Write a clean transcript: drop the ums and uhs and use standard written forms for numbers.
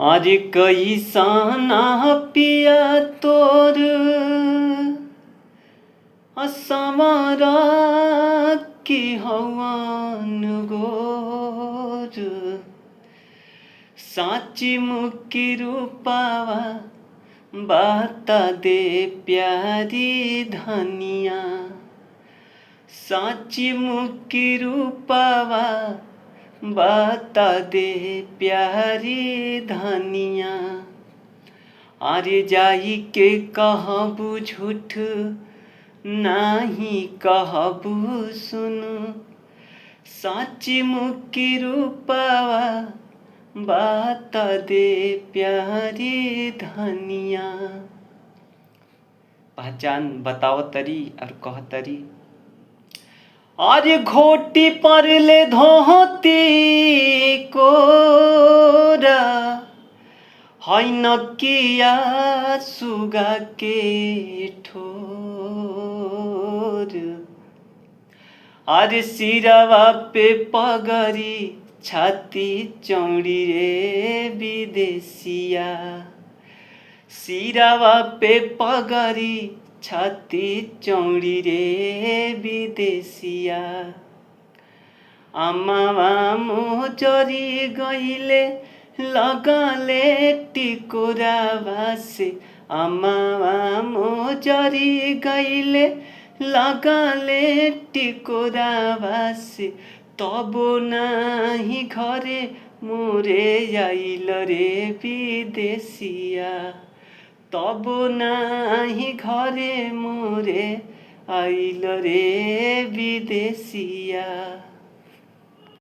आज कैसाना पिया तोर असमरा की हवन गोर साची मुक्की रूपावा बाता दे प्यारी धनिया साची मुक्की रूपावा बाता दे प्यारी धनिया अरे जाई के कहबू झूठ नाही कहबू सुनु साची मुक्की रूपावा बाता दे प्यारी धनिया। पहचान बताओ तरी और कह तरी आज घोटी पर ले धोती कोरा हाय नकिया सुगा के ठोर आज सिरवा पे पगरी छाती चौड़ी रे विदेशिया सिरवा पे पगरी छाती चौड़ी रे विदेशिया अम्मावा मोजरी गईले लगाले टिकोरावा से अम्मावा मोजरी गईले लगाले टिकोरावा से तबो नाही घरे मोरे आइल रे विदेशिया तबो नाही घरे मोरे आइल रे विदेशिया।